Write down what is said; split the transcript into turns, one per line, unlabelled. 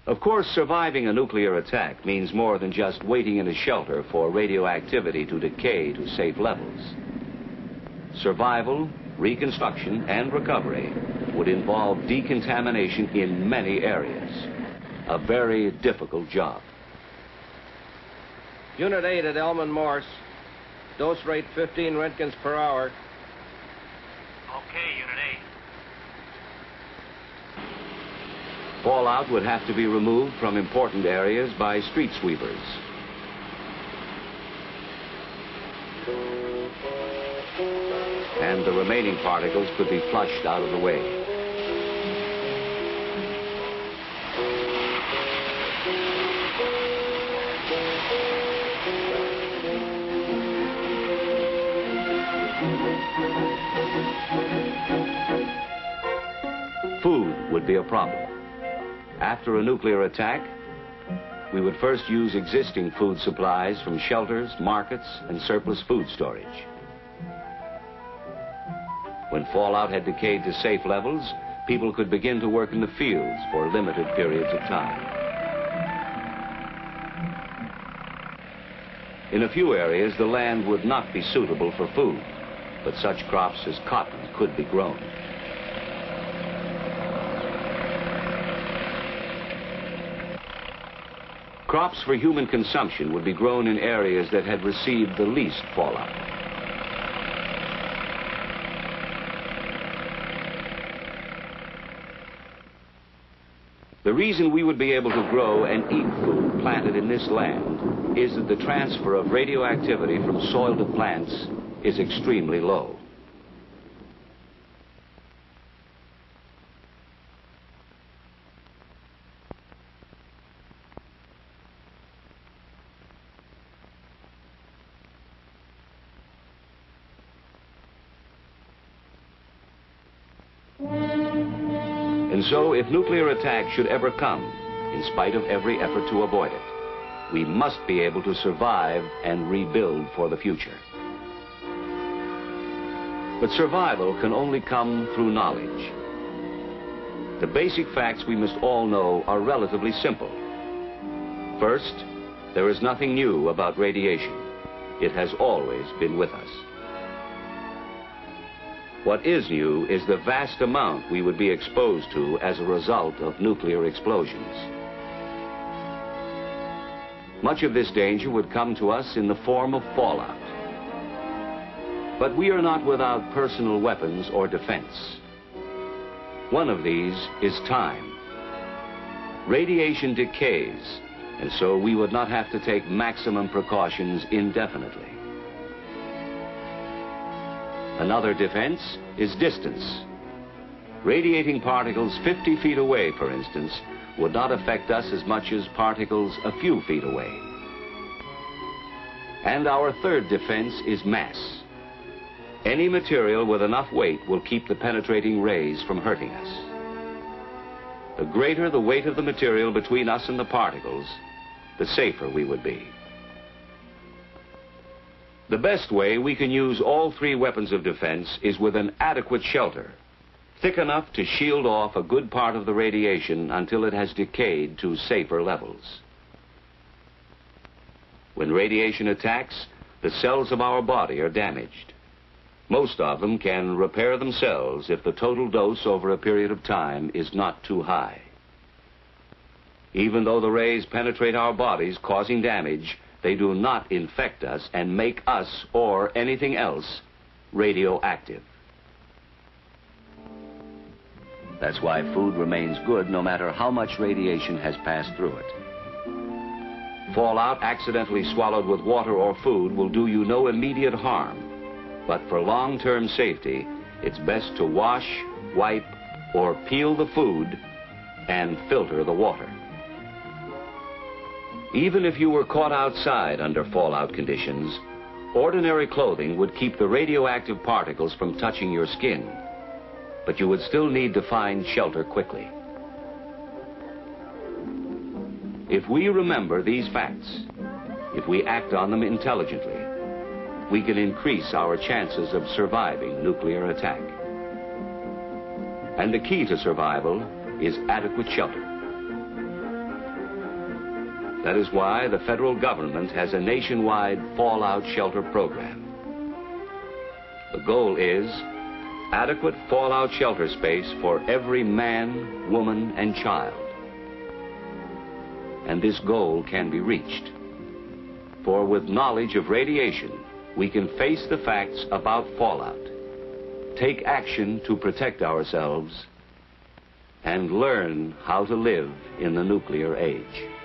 Of course, surviving a nuclear attack means more than just waiting in a shelter for radioactivity to decay to safe levels. Survival, reconstruction, and recovery would involve decontamination in many areas. A very difficult job.
Unit 8 at Elman Morse. Dose rate 15 Roentgens per hour.
Okay, Unit 8.
Fallout would have to be removed from important areas by street sweepers. And the remaining particles could be flushed out of the way. Food would be a problem. After a nuclear attack, we would first use existing food supplies from shelters, markets, and surplus food storage. When fallout had decayed to safe levels, people could begin to work in the fields for limited periods of time. In a few areas, the land would not be suitable for food, but such crops as cotton could be grown. Crops for human consumption would be grown in areas that had received the least fallout. The reason we would be able to grow and eat food planted in this land is that the transfer of radioactivity from soil to plants is extremely low. And so, if nuclear attack should ever come, in spite of every effort to avoid it, we must be able to survive and rebuild for the future. But survival can only come through knowledge. The basic facts we must all know are relatively simple. First, there is nothing new about radiation. It has always been with us. What is new is the vast amount we would be exposed to as a result of nuclear explosions. Much of this danger would come to us in the form of fallout. But we are not without personal weapons or defense. One of these is time. Radiation decays, and so we would not have to take maximum precautions indefinitely. Another defense is distance. Radiating particles 50 feet away, for instance, would not affect us as much as particles a few feet away. And our third defense is mass. Any material with enough weight will keep the penetrating rays from hurting us. The greater the weight of the material between us and the particles, the safer we would be. The best way we can use all three weapons of defense is with an adequate shelter, thick enough to shield off a good part of the radiation until it has decayed to safer levels. When radiation attacks, the cells of our body are damaged. Most of them can repair themselves if the total dose over a period of time is not too high. Even though the rays penetrate our bodies, causing damage, they do not infect us and make us, or anything else, radioactive. That's why food remains good no matter how much radiation has passed through it. Fallout accidentally swallowed with water or food will do you no immediate harm, but for long-term safety, it's best to wash, wipe, or peel the food and filter the water. Even if you were caught outside under fallout conditions, ordinary clothing would keep the radioactive particles from touching your skin, but you would still need to find shelter quickly. If we remember these facts, if we act on them intelligently, we can increase our chances of surviving nuclear attack. And the key to survival is adequate shelter. That is why the federal government has a nationwide fallout shelter program. The goal is adequate fallout shelter space for every man, woman, and child. And this goal can be reached. For with knowledge of radiation, we can face the facts about fallout, take action to protect ourselves, and learn how to live in the nuclear age.